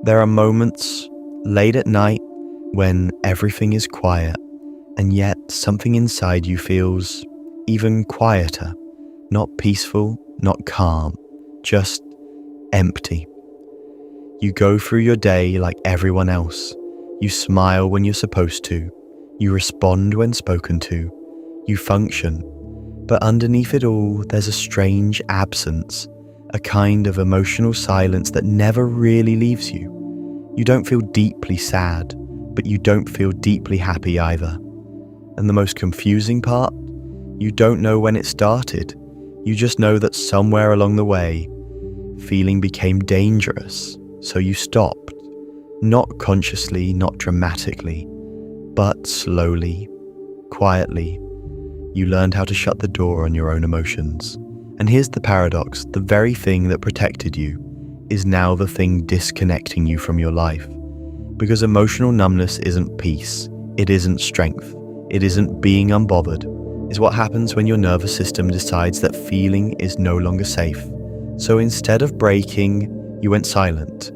There are moments late at night when everything is quiet, and yet something inside you feels even quieter, not peaceful, not calm, just empty. You go through your day like everyone else. You smile when you're supposed to. You respond when spoken to. You function. But underneath it all, there's a strange absence, a kind of emotional silence that never really leaves you. You don't feel deeply sad, but you don't feel deeply happy either. And the most confusing part? You don't know when it started. You just know that somewhere along the way, feeling became dangerous, so you stopped. Not consciously, not dramatically, but slowly, quietly. You learned how to shut the door on your own emotions. And here's the paradox: the very thing that protected you is now the thing disconnecting you from your life. Because emotional numbness isn't peace, it isn't strength, it isn't being unbothered. It's what happens when your nervous system decides that feeling is no longer safe. So instead of breaking, you went silent.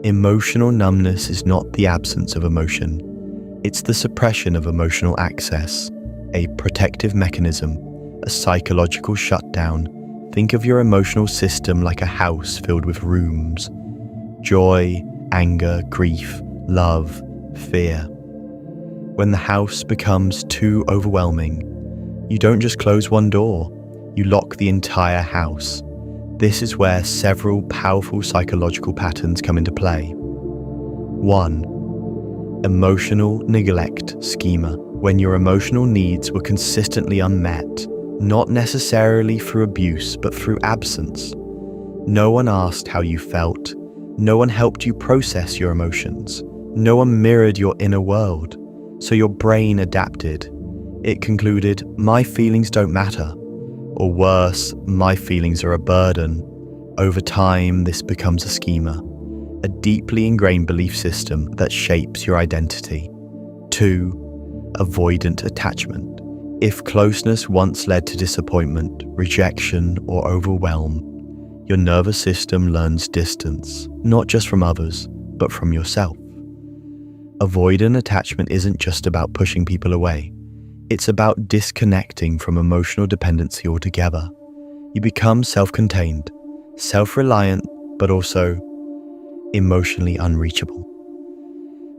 Emotional numbness is not the absence of emotion. It's the suppression of emotional access, a protective mechanism, a psychological shutdown. Think of your emotional system like a house filled with rooms. Joy, anger, grief, love, fear. When the house becomes too overwhelming, you don't just close one door, you lock the entire house. This is where several powerful psychological patterns come into play. 1. Emotional neglect schema. When your emotional needs were consistently unmet, not necessarily through abuse, but through absence. No one asked how you felt. No one helped you process your emotions. No one mirrored your inner world. So your brain adapted. It concluded, my feelings don't matter. Or worse, my feelings are a burden. Over time, this becomes a schema, a deeply ingrained belief system that shapes your identity. 2. Avoidant attachment. If closeness once led to disappointment, rejection, or overwhelm, your nervous system learns distance, not just from others, but from yourself. Avoidant attachment isn't just about pushing people away. It's about disconnecting from emotional dependency altogether. You become self-contained, self-reliant, but also emotionally unreachable.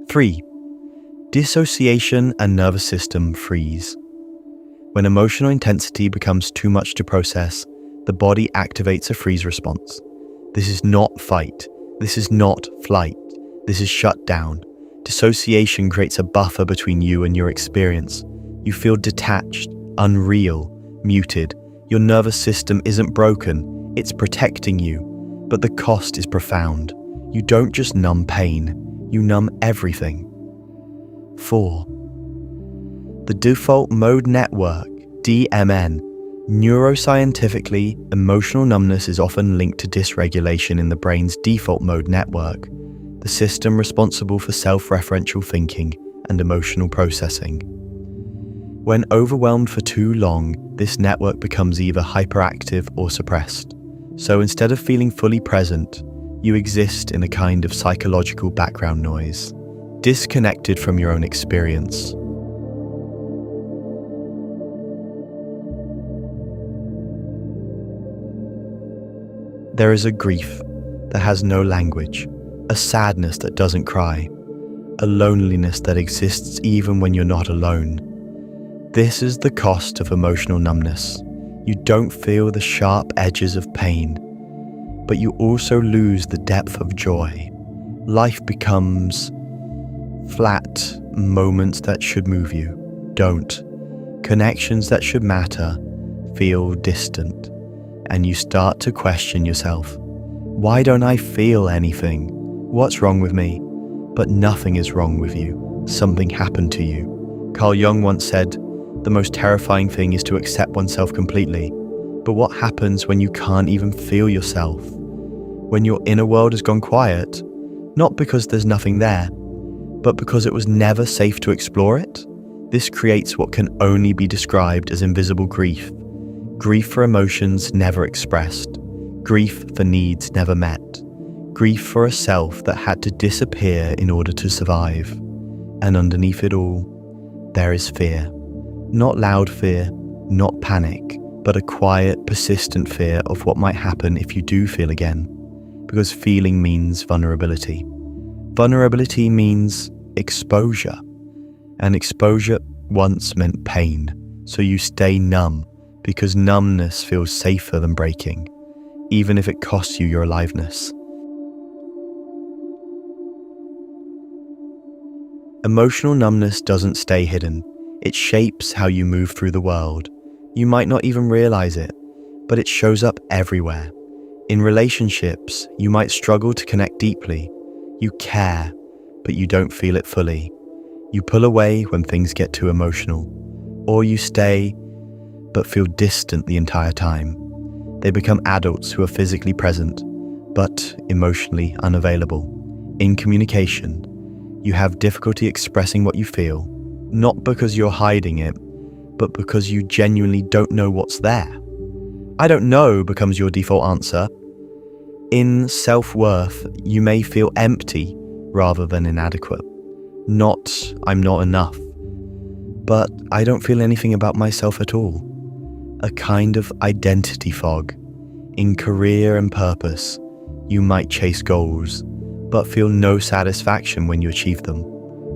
3. Dissociation and nervous system freeze. When emotional intensity becomes too much to process, the body activates a freeze response. This is not fight. This is not flight. This is shut down. Dissociation creates a buffer between you and your experience. You feel detached, unreal, muted. Your nervous system isn't broken, it's protecting you. But the cost is profound. You don't just numb pain, you numb everything. 4. The default mode network, DMN. Neuroscientifically, emotional numbness is often linked to dysregulation in the brain's default mode network, the system responsible for self-referential thinking and emotional processing. When overwhelmed for too long, this network becomes either hyperactive or suppressed. So instead of feeling fully present, you exist in a kind of psychological background noise, disconnected from your own experience. There is a grief that has no language, a sadness that doesn't cry, a loneliness that exists even when you're not alone. This is the cost of emotional numbness. You don't feel the sharp edges of pain, but you also lose the depth of joy. Life becomes flat. Moments that should move you don't. Connections that should matter feel distant. And you start to question yourself. Why don't I feel anything? What's wrong with me? But nothing is wrong with you. Something happened to you. Carl Jung once said, the most terrifying thing is to accept oneself completely. But what happens when you can't even feel yourself? When your inner world has gone quiet, not because there's nothing there, but because it was never safe to explore it? This creates what can only be described as invisible grief. Grief for emotions never expressed. grief for needs never met, grief for a self that had to disappear in order to survive. And underneath it all, there is fear. Not loud fear, not panic, but a quiet, persistent fear of what might happen if you do feel again. Because feeling means vulnerability. Vulnerability means exposure. And exposure once meant pain, so you stay numb because numbness feels safer than breaking, even if it costs you your aliveness. Emotional numbness doesn't stay hidden. It shapes how you move through the world. You might not even realize it, but it shows up everywhere. In relationships, you might struggle to connect deeply. You care, but you don't feel it fully. You pull away when things get too emotional, or you stay, but feel distant the entire time. They become adults who are physically present, but emotionally unavailable. In communication, you have difficulty expressing what you feel, not because you're hiding it, but because you genuinely don't know what's there. I don't know becomes your default answer. In self-worth, you may feel empty rather than inadequate. Not, I'm not enough, but I don't feel anything about myself at all. A kind of identity fog. In career and purpose, you might chase goals, but feel no satisfaction when you achieve them,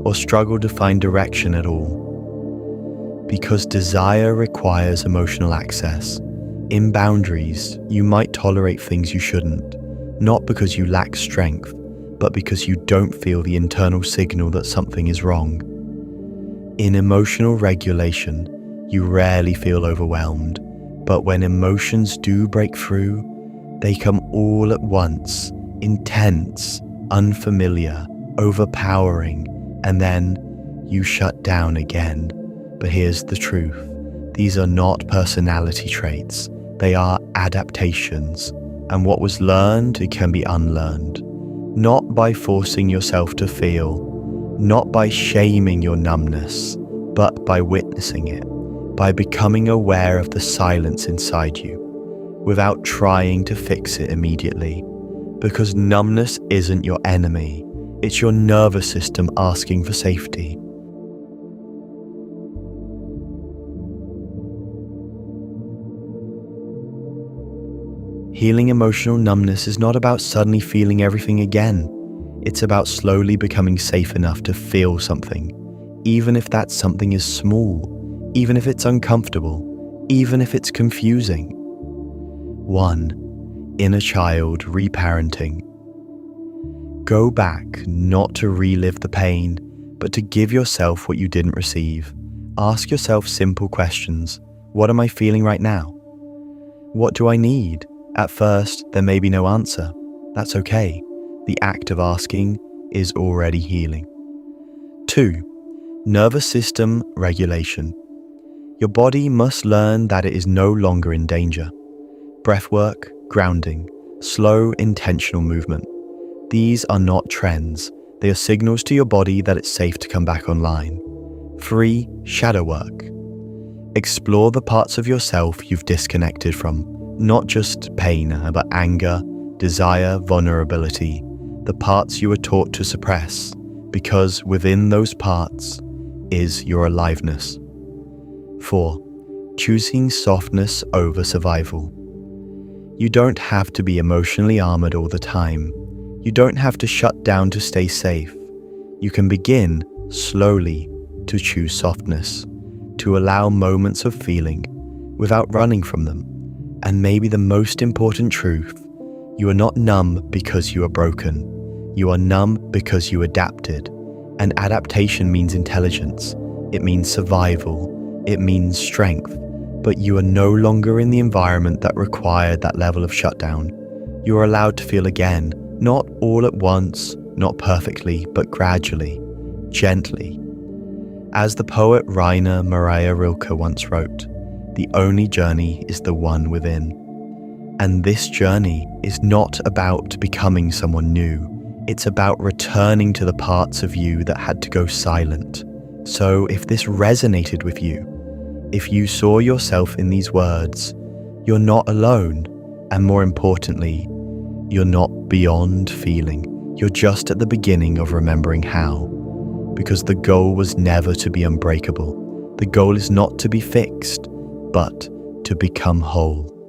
or struggle to find direction at all. Because desire requires emotional access. In boundaries, you might tolerate things you shouldn't, not because you lack strength, but because you don't feel the internal signal that something is wrong. In emotional regulation, you rarely feel overwhelmed, but when emotions do break through, they come all at once, intense, unfamiliar, overpowering, and then you shut down again. But here's the truth. These are not personality traits. They are adaptations. And what was learned, it can be unlearned. Not by forcing yourself to feel, not by shaming your numbness, but by witnessing it, by becoming aware of the silence inside you, without trying to fix it immediately. Because numbness isn't your enemy, it's your nervous system asking for safety. Healing emotional numbness is not about suddenly feeling everything again. It's about slowly becoming safe enough to feel something, even if that something is small, even if it's uncomfortable, even if it's confusing. 1. Inner child reparenting. Go back not to relive the pain, but to give yourself what you didn't receive. Ask yourself simple questions. What am I feeling right now? What do I need? At first, there may be no answer. That's okay. The act of asking is already healing. 2. Nervous system regulation. Your body must learn that it is no longer in danger. Breathwork, grounding, slow, intentional movement. These are not trends. They are signals to your body that it's safe to come back online. 3. Shadow work. Explore the parts of yourself you've disconnected from. Not just pain, but anger, desire, vulnerability, the parts you were taught to suppress, because within those parts is your aliveness. 4. Choosing softness over survival. You don't have to be emotionally armored all the time. You don't have to shut down to stay safe. You can begin, slowly, to choose softness, to allow moments of feeling, without running from them. And maybe the most important truth, you are not numb because you are broken. You are numb because you adapted. And adaptation means intelligence. It means survival. It means strength. But you are no longer in the environment that required that level of shutdown. You are allowed to feel again, not all at once, not perfectly, but gradually, gently. As the poet Rainer Maria Rilke once wrote, the only journey is the one within. And this journey is not about becoming someone new. It's about returning to the parts of you that had to go silent. So if this resonated with you, if you saw yourself in these words, you're not alone. And more importantly, you're not beyond feeling. You're just at the beginning of remembering how. Because the goal was never to be unbreakable. The goal is not to be fixed, but to become whole.